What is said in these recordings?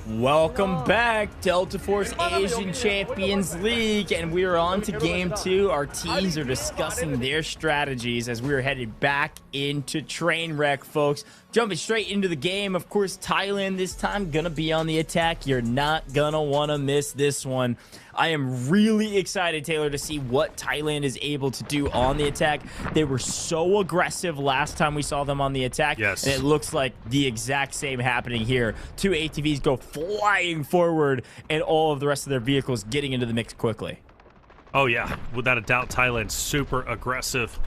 Welcome back, Delta Force Asian Champions League, and we are on to game 2. Our teams are discussing their strategies as we are headed back into Trainwreck, folks. Jumping straight into the game, of course, Thailand this time gonna be on the attack. You're not gonna want to miss this one. I am really excited, Taylor, to see what Thailand is able to do on the attack. They were so aggressive last time we saw them on the attack. Yes. And it looks like the exact same happening here. 2 ATVs go flying forward, and all of the rest of their vehicles getting into the mix quickly. Oh, yeah. Without a doubt, Thailand's super aggressive.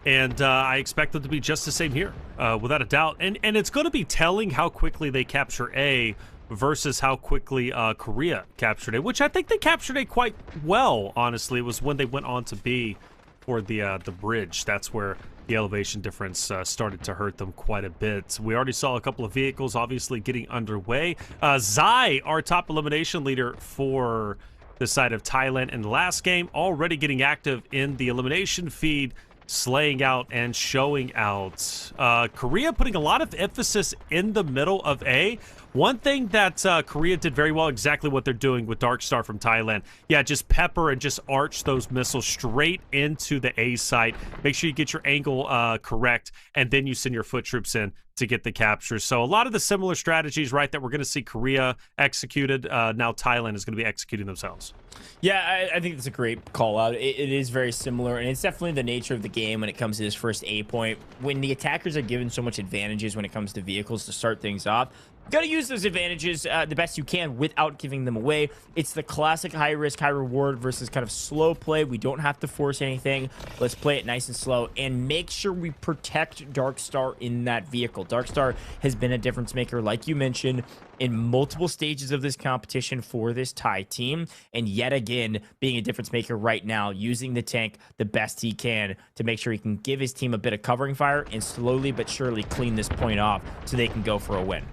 And I expect them to be just the same here, without a doubt. And it's going to be telling how quickly they capture A versus how quickly Korea captured A, which I think they captured A quite well, honestly. It was when they went on to B for the bridge. That's where the elevation difference started to hurt them quite a bit. We already saw a couple of vehicles obviously getting underway. Zai, our top elimination leader for the side of Thailand in the last game, already getting active in the elimination feed, slaying out and showing out. Korea putting a lot of emphasis in the middle of A. One thing that Korea did very well, exactly what they're doing with Dark Star from Thailand. Yeah, just pepper and just arch those missiles straight into the A site. Make sure you get your angle correct, and then you send your foot troops in to get the capture. So a lot of the similar strategies, right, that we're going to see Korea executed. Now Thailand is going to be executing themselves. Yeah, I think that's a great call out. It is very similar, and it's definitely the nature of the game when it comes to this first A point. When the attackers are given so much advantages when it comes to vehicles to start things off, you got to use those advantages the best you can without giving them away. It's the classic high risk, high reward versus kind of slow play. We don't have to force anything. Let's play it nice and slow and make sure we protect Dark Star in that vehicle. Dark Star has been a difference maker, like you mentioned, in multiple stages of this competition for this Thai team, and yet again being a difference maker right now, using the tank the best he can to make sure he can give his team a bit of covering fire and slowly but surely clean this point off so they can go for a win.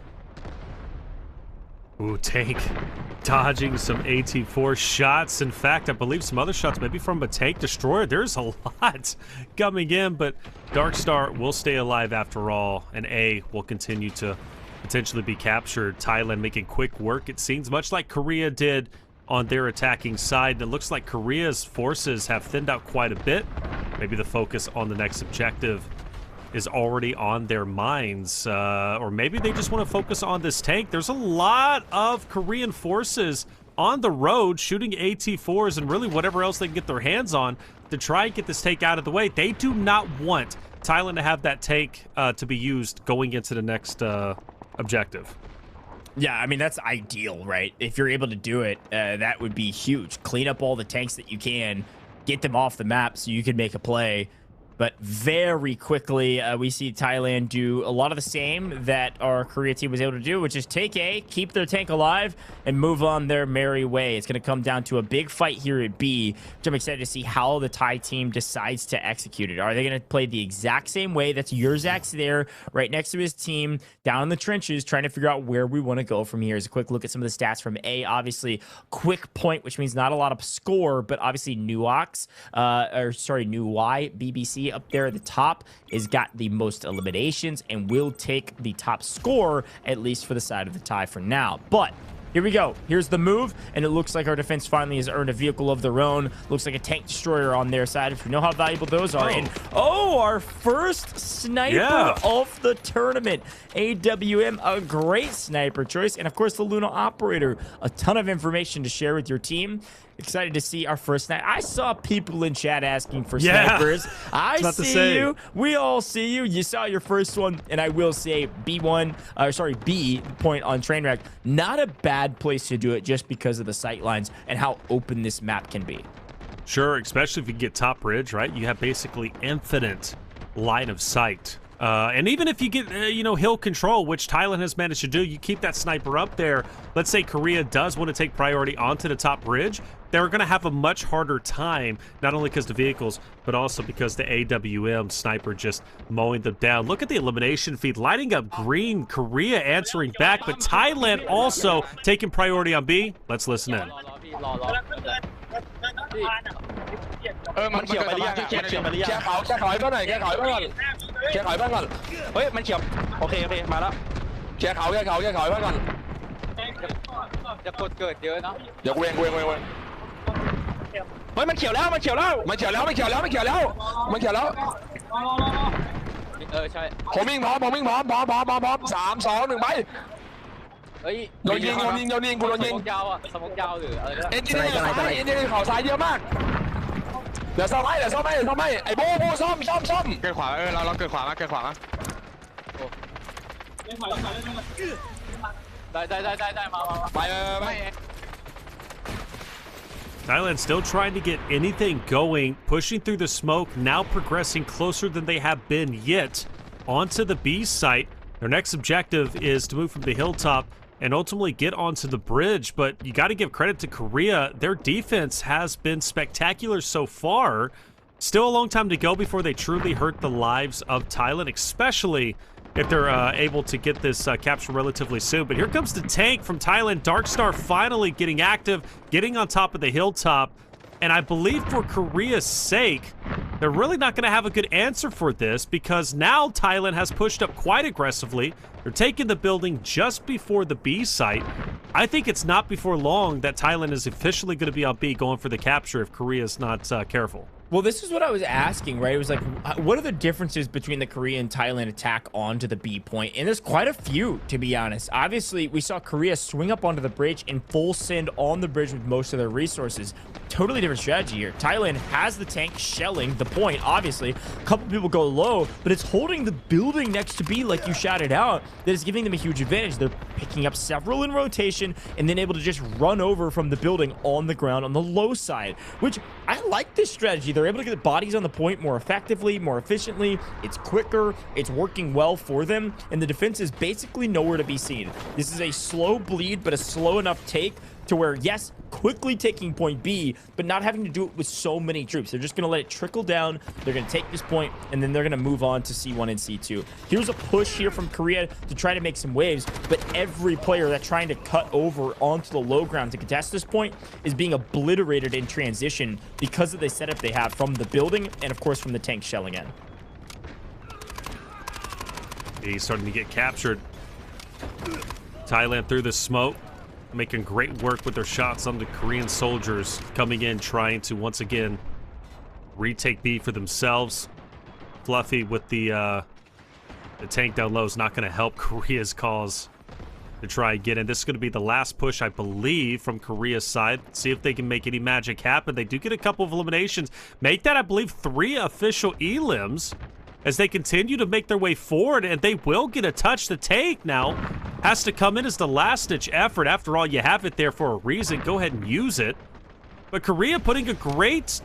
Ooh, tank dodging some AT4 shots. In fact, I believe some other shots maybe from a tank destroyer. There's a lot coming in, but Dark Star will stay alive after all, and A will continue to potentially be captured. Thailand making quick work, it seems, much like Korea did on their attacking side. It looks like Korea's forces have thinned out quite a bit. Maybe the focus on the next objective is already on their minds, or maybe they just want to focus on this tank. There's a lot of Korean forces on the road shooting AT4s and really whatever else they can get their hands on to try and get this tank out of the way. They do not want Thailand to have that tank to be used going into the next objective. Yeah, I mean, that's ideal, right? If you're able to do it, that would be huge. Clean up all the tanks that you can, get them off the map so you can make a play. But very quickly, we see Thailand do a lot of the same that our Korea team was able to do, which is take A, keep their tank alive, and move on their merry way. It's going to come down to a big fight here at B, which I'm excited to see how the Thai team decides to execute it. Are they going to play the exact same way? That's Yurzak's there, right next to his team, down in the trenches, trying to figure out where we want to go from here. As a quick look at some of the stats from A, obviously, quick point, which means not a lot of score, but obviously Nuy, BBC, up there at the top has got the most eliminations and will take the top score, at least for the side of the Thai for now. But here we go. Here's the move, and it looks like our defense finally has earned a vehicle of their own. Looks like a tank destroyer on their side, if we know how valuable those are. And our first sniper of the tournament. AWM, a great sniper choice. And of course, the Luna operator. A ton of information to share with your team. Excited to see our first sniper. I saw people in chat asking for snipers. I see you. We all see you. You saw your first one, and I will say B point on Trainwreck. Not a bad place to do it just because of the sight lines and how open this map can be. Sure, especially if you get top bridge, right? You have basically infinite line of sight. And even if you get, hill control, which Thailand has managed to do, you keep that sniper up there. Let's say Korea does want to take priority onto the top bridge. They're going to have a much harder time, not only because the vehicles, but also because the AWM sniper just mowing them down. Look at the elimination feed, lighting up green. Korea answering back, but Thailand also taking priority on B. Let's listen in. มันเขียวไปหรือยังเคลียร์ไปหรือยังแค่ถอยบ้างหน่อยแค่ถอยบ้างก่อนเฮ้ยมันเขียวโอเคมาแล้ว เคลียร์เขาให้เพื่อนก่อน จะกดเกิดเยอะเนาะ เดี๋ยวกูเองเฮ้ยมันเขียวแล้วมันเขียวแล้วใช่ ผมวิ่งพร้อม3 2 1ไป เฮ้ย โดนยิงกูโดนยิง สมองยาวอ่ะสมองยาวหรืออะไรนะ เอ็นจีนี่เขาซ้ายเยอะมากเดี๋ยวซ่อมให้ไอ้โบ้ซ่อมเกิดขวาเราเกิดขวามาได้มาไป Thailand still trying to get anything going, pushing through the smoke, now progressing closer than they have been yet onto the B site. Their next objective is to move from the hilltop and ultimately get onto the bridge, but you got to give credit to Korea. Their defense has been spectacular so far. Still a long time to go before they truly hurt the lives of Thailand, especially if they're able to get this capture relatively soon. But here comes the tank from Thailand. Darkstar finally getting active, getting on top of the hilltop. And I believe for Korea's sake, they're really not going to have a good answer for this because now Thailand has pushed up quite aggressively. They're taking the building just before the B site. I think it's not before long that Thailand is officially going to be on B going for the capture if Korea's not careful. Well, this is what I was asking, right? It was like, what are the differences between the Korea and Thailand attack onto the B point? And there's quite a few, to be honest. Obviously, we saw Korea swing up onto the bridge and full send on the bridge with most of their resources. Totally different strategy here. Thailand has the tank shelling the point, obviously. A couple people go low, but it's holding the building next to B, like you shouted out, that is giving them a huge advantage. They're picking up several in rotation and then able to just run over from the building on the ground on the low side, which I like this strategy. They're able to get bodies on the point more effectively, more efficiently. It's quicker. It's working well for them. And the defense is basically nowhere to be seen. This is a slow bleed, but a slow enough take to where, yes, quickly taking point B, but not having to do it with so many troops. They're just going to let it trickle down. They're going to take this point, and then they're going to move on to C1 and C2. Here's a push here from Korea to try to make some waves, but every player that's trying to cut over onto the low ground to contest this point is being obliterated in transition because of the setup they have from the building and, of course, from the tank shelling in. He's starting to get captured. Thailand through the smoke, making great work with their shots on the Korean soldiers coming in, trying to once again retake B for themselves. Fluffy with the tank down low is not going to help Korea's cause to try and get in. This is going to be the last push, I believe, from Korea's side. See if they can make any magic happen. They do get a couple of eliminations. Make that, I believe, 3 official elims as they continue to make their way forward, and they will get a touch. The tank now has to come in as the last-ditch effort. After all, you have it there for a reason. Go ahead and use it. But Korea doing a great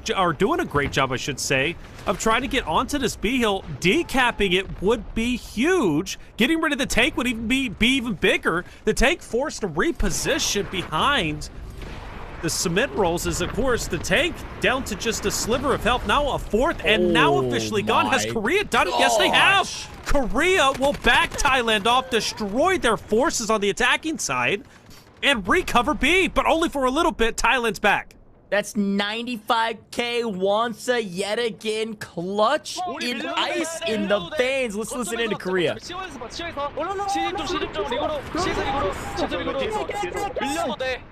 job, I should say, of trying to get onto this B hill. Decapping it would be huge. Getting rid of the tank would even be even bigger. The tank forced to reposition behind the cement rolls is, of course, the tank down to just a sliver of health. Now a fourth, and now officially gone. Has Korea done it? Yes, they have. Korea will back Thailand off, destroy their forces on the attacking side, and recover B, but only for a little bit. Thailand's back. That's 95k Wonsa yet again. Clutch in ice in the veins. Let's listen into Korea.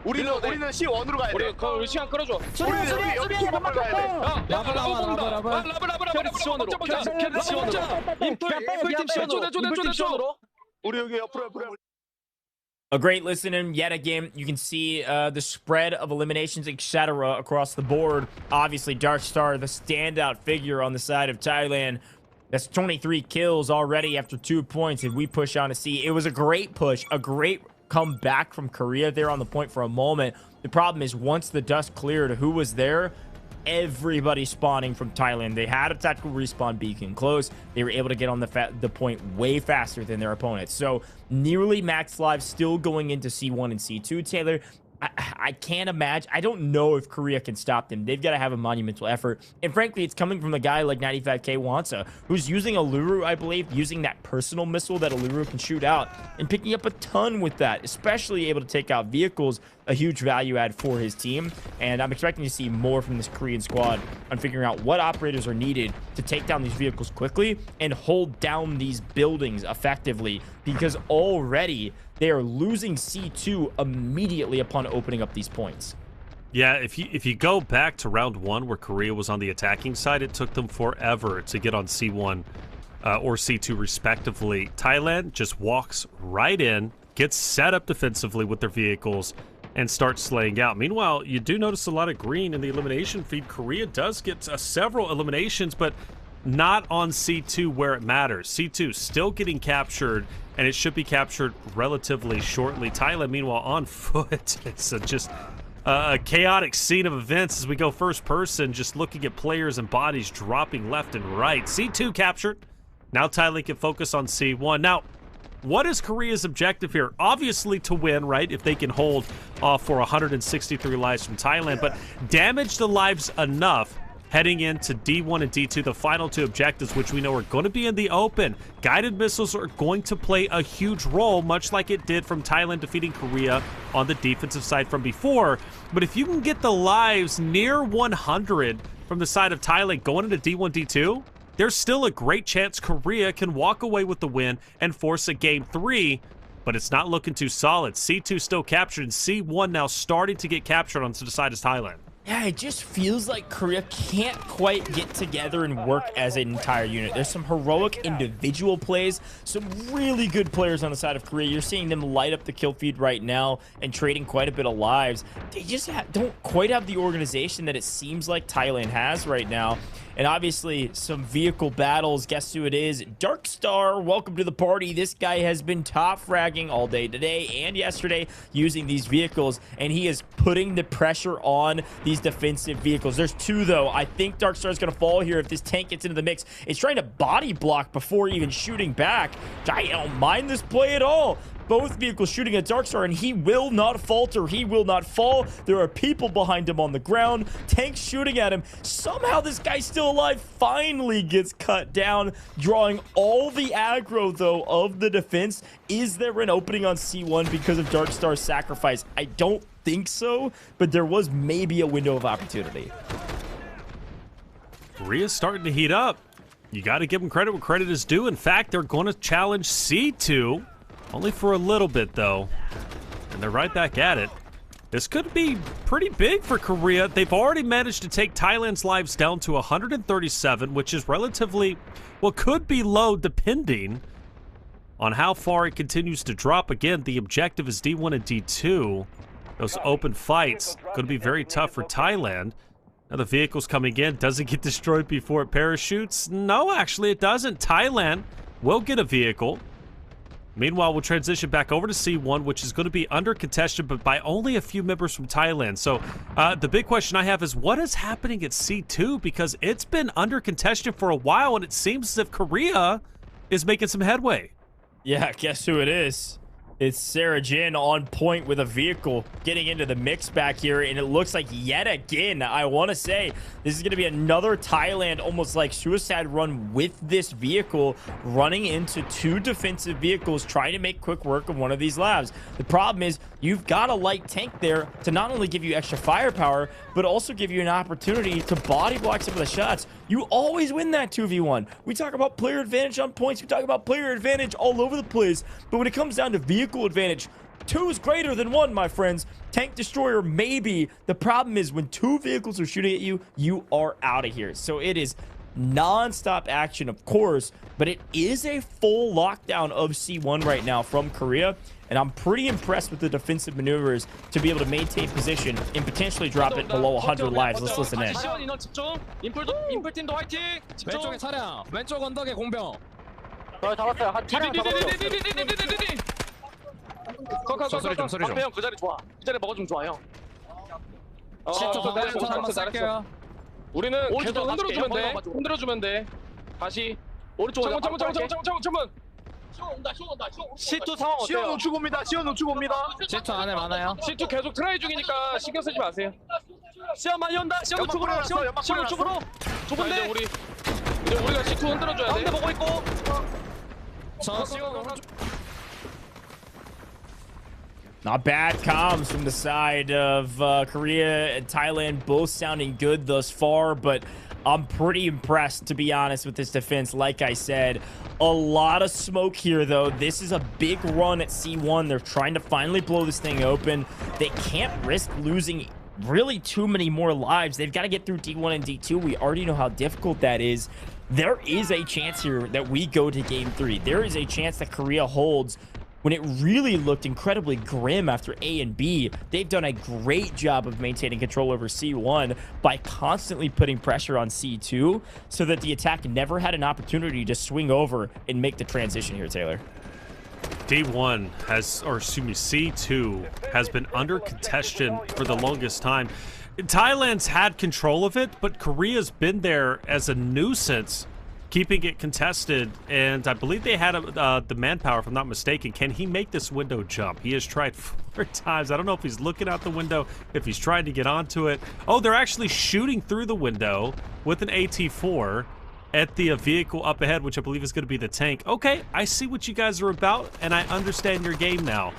우리는 C1으로 가야 돼. 우리 시간 끌어줘. 우리 여기 옆으로. A great listening yet again. You can see the spread of eliminations, etc. across the board. Obviously, Darkstar, the standout figure on the side of Thailand. That's 23 kills already after 2 points, and we push on to C. It was a great push, a great comeback from Korea there on the point for a moment. The problem is once the dust cleared, who was there? Everybody spawning from Thailand. They had a tactical respawn beacon close. They were able to get on the point way faster than their opponents. So nearly max lives still going into C1 and C2. Taylor, I can't imagine. I don't know if Korea can stop them. They've got to have a monumental effort. And frankly, it's coming from a guy like 95k Wonsa, who's using Aluru, I believe, using that personal missile that Aluru can shoot out and picking up a ton with that, especially able to take out vehicles, a huge value add for his team. And I'm expecting to see more from this Korean squad on figuring out what operators are needed to take down these vehicles quickly and hold down these buildings effectively, because already they are losing C2 immediately upon opening up these points. Yeah, if you go back to round 1 where Korea was on the attacking side, it took them forever to get on C1 or C2 respectively. Thailand just walks right in, gets set up defensively with their vehicles, and starts slaying out. Meanwhile, you do notice a lot of green in the elimination feed. Korea does get several eliminations, but not on C2 where it matters. C2 still getting captured, and it should be captured relatively shortly. Thailand, meanwhile, on foot. It's just a chaotic scene of events as we go first person, just looking at players and bodies dropping left and right. C2 captured. Now Thailand can focus on C1. Now, what is Korea's objective here? Obviously to win, right? If they can hold off for 163 lives from Thailand, but damage the lives enough heading into D1 and D2, the final 2 objectives, which we know are going to be in the open. Guided missiles are going to play a huge role, much like it did from Thailand defeating Korea on the defensive side from before. But if you can get the lives near 100 from the side of Thailand going into D1, D2, there's still a great chance Korea can walk away with the win and force a game 3, but it's not looking too solid. C2 still captured, and C1 now starting to get captured on the side of Thailand. Yeah, it just feels like Korea can't quite get together and work as an entire unit. There's some heroic individual plays, some really good players on the side of Korea. You're seeing them light up the kill feed right now and trading quite a bit of lives. They just don't quite have the organization that it seems like Thailand has right now. And obviously, some vehicle battles. Guess who it is? Darkstar, welcome to the party. This guy has been top fragging all day today and yesterday using these vehicles, and he is putting the pressure on these defensive vehicles. There's 2, though. I think Darkstar is going to fall here if this tank gets into the mix. It's trying to body block before even shooting back. I don't mind this play at all. Both vehicles shooting at Darkstar, and he will not falter. He will not fall. There are people behind him on the ground. Tanks shooting at him. Somehow this guy's still alive. Finally gets cut down, drawing all the aggro, though, of the defense. Is there an opening on C1 because of Darkstar's sacrifice? I don't think so, but there was maybe a window of opportunity. Korea's starting to heat up. You got to give them credit where credit is due. In fact, they're going to challenge C2. Only for a little bit, though. And they're right back at it. This could be pretty big for Korea. They've already managed to take Thailand's lives down to 137, which is relatively, well, could be low depending on how far it continues to drop. Again, the objective is D1 and D2. Those open fights going to be very tough for Thailand. Now the vehicle's coming in. Does it get destroyed before it parachutes? No, actually it doesn't. Thailand will get a vehicle. Meanwhile, we'll transition back over to C1, which is going to be under contention, but by only a few members from Thailand. So the big question I have is, what is happening at C2? Because it's been under contention for a while, and it seems as if Korea is making some headway. Yeah, guess who it is? It's Sarah Jin on point with a vehicle getting into the mix back here, and it looks like yet again, I want to say, this is going to be another Thailand almost like suicide run with this vehicle, running into 2 defensive vehicles, trying to make quick work of one of these labs. The problem is you've got a light tank there to not only give you extra firepower, but also give you an opportunity to body block some of the shots. You always win that 2v1. We talk about player advantage on points. We talk about player advantage all over the place. But when it comes down to vehicle advantage, 2 is greater than 1, my friends. Tank destroyer, maybe. The problem is when 2 vehicles are shooting at you, you are out of here. So it is non-stop action, of course, but it is a full lockdown of C1 right now from Korea. And I'm pretty impressed with the defensive maneuvers to be able to maintain position and potentially drop it below 100 lives. Let's listen in. 인풀팀도 화이팅! 왼쪽에 차량, 왼쪽 언덕에 공병. 소리 좀. 형, 그 자리 좋아. 그 자리 먹어주면 좋아, 형. 잘했어. 우리는 계속 흔들어주면 돼. 다시 오른쪽으로. 창문. C2 상황 어때요? 시원 우측 옵니다. C2 안에 많아요. C2 계속 트라이 중이니까 신경 쓰지 마세요. 시원 많이 온다. 시원 우측으로. 시원 우측으로. 좁은데. 이제 우리가 C2 흔들어줘야 돼. 가운데 보고 있고. Not bad comms from the side of Korea and Thailand, both sounding good thus far, but I'm pretty impressed, to be honest, with this defense. Like I said, a lot of smoke here, though. This is a big run at C1. They're trying to finally blow this thing open. They can't risk losing really too many more lives. They've got to get through D1 and D2. We already know how difficult that is. There is a chance here that we go to game 3. There is a chance that Korea holds when it really looked incredibly grim after A and B. They've done a great job of maintaining control over C1 by constantly putting pressure on C2 so that the attack never had an opportunity to swing over and make the transition here, Taylor. D1 has, or excuse me, C2 has been under contention for the longest time. Thailand's had control of it, but Korea's been there as a nuisance, keeping it contested, and I believe they had the manpower, if I'm not mistaken. Can he make this window jump? He has tried 4 times. I don't know if he's looking out the window, if he's trying to get onto it. Oh, they're actually shooting through the window with an AT-4 at the vehicle up ahead, which I believe is going to be the tank. Okay, I see what you guys are about, and I understand your game now.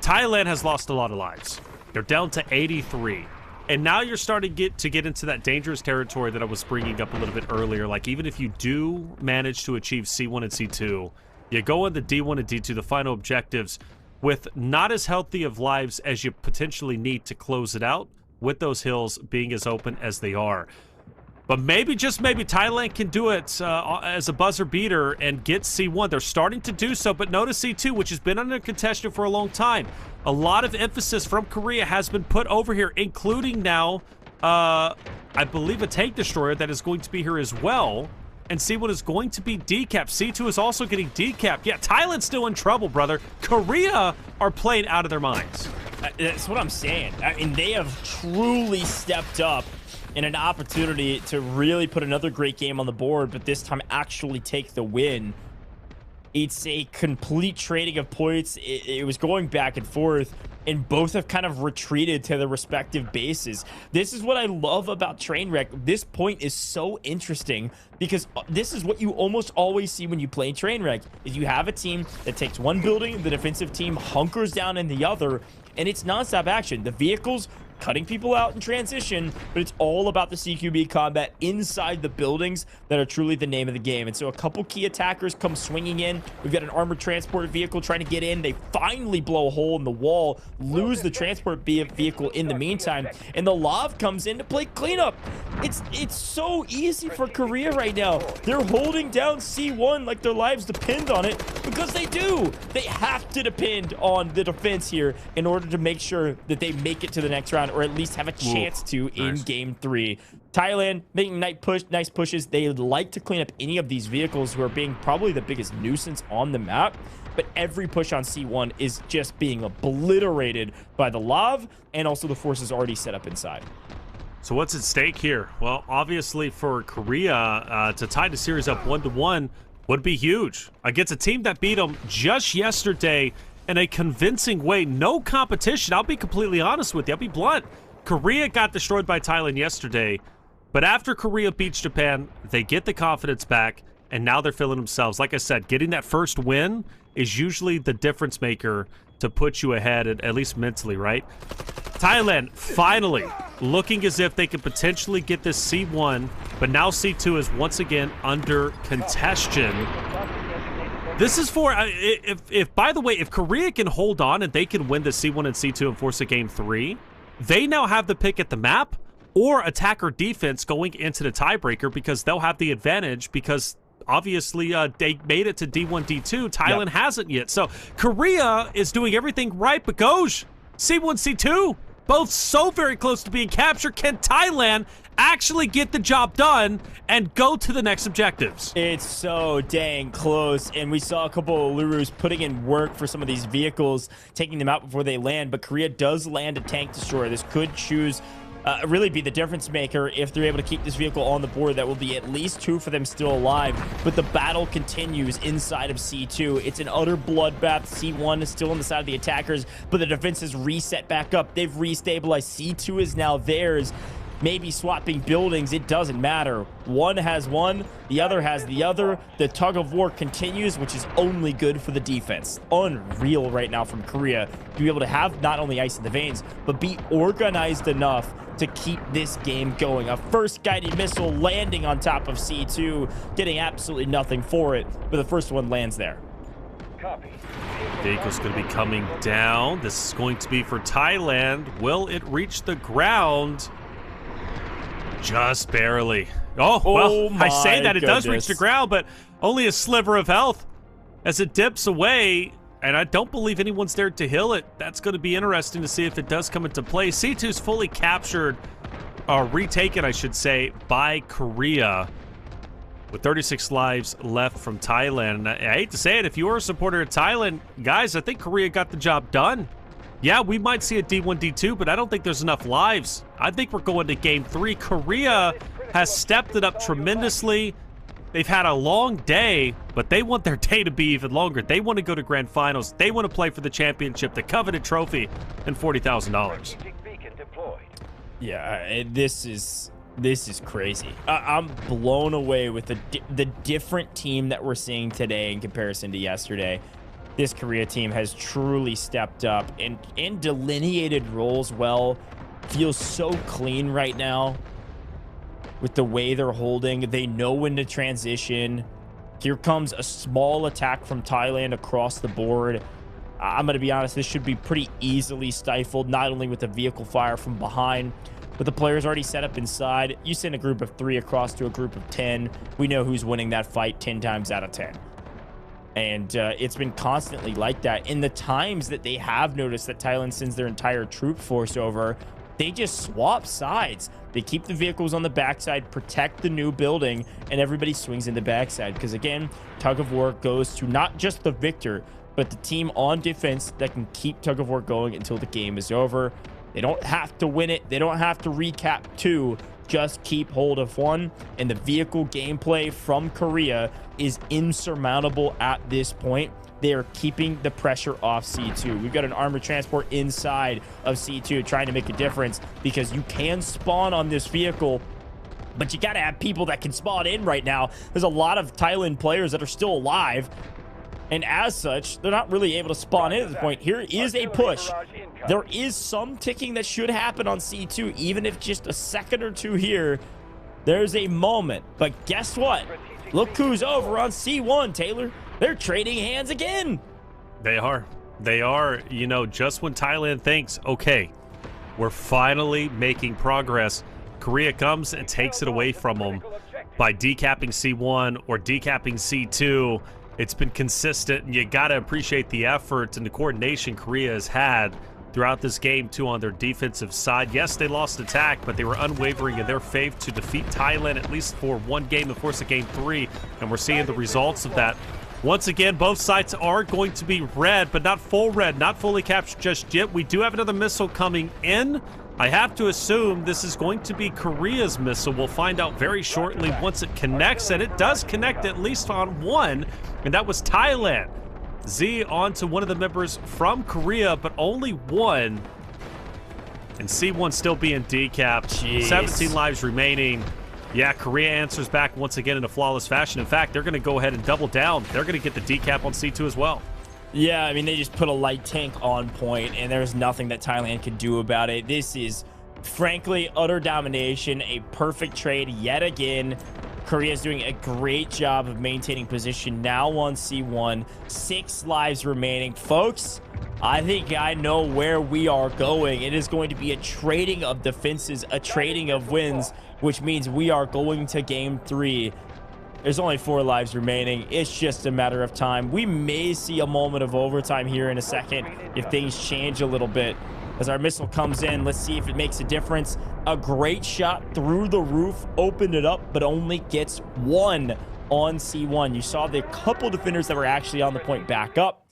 Thailand has lost a lot of lives. They're down to 83. And now you're starting to get into that dangerous territory that I was bringing up a little bit earlier. Like, even if you do manage to achieve C1 and C2, you go into D1 and D2, the final objectives, with not as healthy of lives as you potentially need to close it out, with those hills being as open as they are. But maybe, just maybe, Thailand can do it as a buzzer beater and get C1. They're starting to do so, but notice C2, which has been under contention for a long time. A lot of emphasis from Korea has been put over here, including now, I believe, a tank destroyer that is going to be here as well. And C1 is going to be decapped. C2 is also getting decapped. Yeah, Thailand's still in trouble, brother. Korea are playing out of their minds. That's what I'm saying. I mean, they have truly stepped up in an opportunity to really put another great game on the board, but this time actually take the win. It's a complete trading of points. It was going back and forth, and both have kind of retreated to their respective bases. This is what I love about Trainwreck. This point is so interesting because this is what you almost always see when you play Trainwreck, is you have a team that takes one building, the defensive team hunkers down in the other, and it's nonstop action. The vehicles cutting people out in transition, but it's all about the CQB combat inside the buildings that are truly the name of the game. And so a couple key attackers come swinging in. We've got an armored transport vehicle trying to get in. They finally blow a hole in the wall, lose the transport vehicle in the meantime, and the Lav comes in to play cleanup. It's so easy for Korea right now. They're holding down C1 like their lives depend on it, because they do. They have to depend on the defense here in order to make sure that they make it to the next round, or at least have a chance to in game 3. Thailand making nice pushes. They like to clean up any of these vehicles who are being probably the biggest nuisance on the map, but every push on C1 is just being obliterated by the Lav and also the forces already set up inside. So what's at stake here? Well, obviously for Korea to tie the series up 1-1 would be huge against a team that beat them just yesterday in a convincing way. No competition. I'll be completely honest with you. I'll be blunt. Korea got destroyed by Thailand yesterday, but after Korea beats Japan, they get the confidence back, and now they're feeling themselves. Like I said, getting that first win is usually the difference maker to put you ahead, at least mentally, right? Thailand finally looking as if they could potentially get this C1, but now C2 is once again under contention. This is for, if by the way, if Korea can hold on and they can win the C1 and C2 and force a game 3, they now have the pick at the map or attack or defense going into the tiebreaker, because they'll have the advantage, because obviously they made it to D1, D2. Thailand hasn't yet. So Korea is doing everything right, but Goj, C1, C2, both so very close to being captured. Can Thailand actually get the job done and go to the next objectives? It's so dang close, and we saw a couple of Lurus putting in work for some of these vehicles, taking them out before they land, but Korea does land a tank destroyer. This could really be the difference maker if they're able to keep this vehicle on the board. That will be at least 2 for them still alive, but the battle continues inside of C2. It's an utter bloodbath. C1 is still on the side of the attackers, but the defense has reset back up. They've restabilized. C2 is now theirs. maybe swapping buildings. It doesn't matter. One has one, the other has the other. The tug of war continues, which is only good for the defense. Unreal right now from Korea to be able to have not only ice in the veins, but be organized enough to keep this game going. A first guided missile landing on top of C2, getting absolutely nothing for it, but the first one lands there. Vehicle's going to be coming down. This is going to be for Thailand. Will it reach the ground? Just barely. Oh, well, I say that it does reach the ground, but only a sliver of health as it dips away. And I don't believe anyone's there to heal it. That's going to be interesting to see if it does come into play. C2's fully captured, retaken, I should say, by Korea, with 36 lives left from Thailand. And I hate to say it, if you are a supporter of Thailand, guys, I think Korea got the job done. Yeah, we might see a D1, D2, but I don't think there's enough lives. I think we're going to Game 3. Korea has stepped it up tremendously. They've had a long day, but they want their day to be even longer. They want to go to grand finals. They want to play for the championship, the coveted trophy, and $40,000. Yeah, this is crazy. I'm blown away with the different team that we're seeing today in comparison to yesterday. This Korea team has truly stepped up and delineated roles well. Feels so clean right now with the way they're holding. They know when to transition. Here comes a small attack from Thailand across the board. I'm going to be honest, this should be pretty easily stifled, not only with the vehicle fire from behind, but the players already set up inside. You send a group of 3 across to a group of 10. We know who's winning that fight 10 times out of 10. And it's been constantly like that. In the times that they have noticed that Thailand sends their entire troop force over, they just swap sides. They keep the vehicles on the backside, protect the new building, and everybody swings in the backside. Because again, Tug-of-war goes to not just the victor, but the team on defense that can keep Tug-of-war going until the game is over. They don't have to win it. They don't have to recap 2. Just keep hold of 1. And the vehicle gameplay from Korea is insurmountable at this point. They are keeping the pressure off C2. We've got an armored transport inside of C2 trying to make a difference, because you can spawn on this vehicle, but you got to have people that can spawn in right now. There's a lot of Thailand players that are still alive, and as such, they're not really able to spawn in at this point. Here is a push. There is some ticking that should happen on C2, even if just a second or 2 here. There's a moment, but guess what? Look who's over on C1, Taylor. They're trading hands again. They are. They are. You know, just when Thailand thinks, okay, we're finally making progress, Korea comes and takes it away from them by decapping C1 or decapping C2. It's been consistent, and you got to appreciate the effort and the coordination Korea has had throughout this game, too, on their defensive side. Yes, they lost attack, but they were unwavering in their faith to defeat Thailand, at least for 1 game, of course, of Game 3, and we're seeing the results of that. Once again, both sides are going to be red, but not full red, not fully captured just yet. We do have another missile coming in. I have to assume this is going to be Korea's missile. We'll find out very shortly once it connects, and it does connect at least on 1, and that was Thailand. Z onto one of the members from Korea, but only 1. And C1 still being decapped. Jeez. 17 lives remaining. Yeah, Korea answers back once again in a flawless fashion. In fact, they're going to go ahead and double down. They're going to get the decap on C2 as well. Yeah, I mean, they just put a light tank on point, and there's nothing that Thailand can do about it. This is, frankly, utter domination, a perfect trade yet again. Korea is doing a great job of maintaining position now on C1. 6 lives remaining. Folks, I think I know where we are going. It is going to be a trading of defenses, a trading of wins, which means we are going to Game 3. There's only 4 lives remaining. It's just a matter of time. We may see a moment of overtime here in a second if things change a little bit. As our missile comes in, let's see if it makes a difference. A great shot through the roof, opened it up, but only gets 1 on C1. You saw the couple defenders that were actually on the point back up,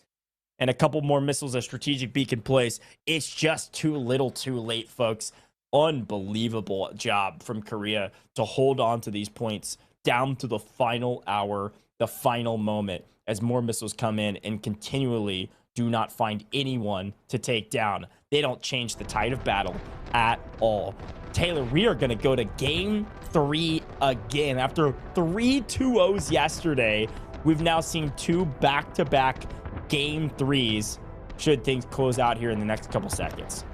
and a couple more missiles, a strategic beacon place. It's just too little too late, folks. Unbelievable job from Korea to hold on to these points down to the final hour, the final moment, as more missiles come in and continually do not find anyone to take down. They don't change the tide of battle at all. Taylor, we are going to go to game 3 again. After 3 2-0s yesterday, we've now seen 2 back-to-back game 3s should things close out here in the next couple seconds.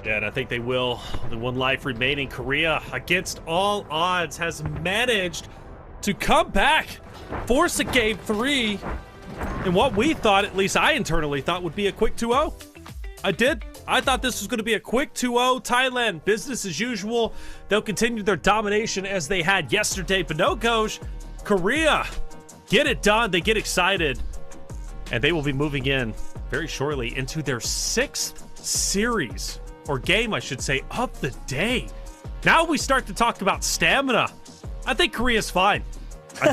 Yeah, and I think they will. The one life remaining. Korea, against all odds, has managed to come back, force a game 3, and what we thought, at least I internally thought, would be a quick 2-0. I did. I thought this was going to be a quick 2-0. Thailand, business as usual. They'll continue their domination as they had yesterday. But no, Coach, Korea, get it done. They get excited. And they will be moving in very shortly into their 6th series, or game, I should say, of the day. Now we start to talk about stamina. I think Korea's fine. I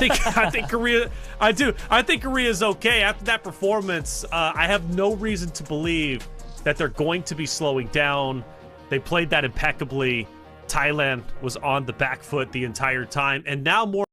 think Korea, I do. I think Korea's okay. After that performance, I have no reason to believe that they're going to be slowing down. They played that impeccably. Thailand was on the back foot the entire time, and now more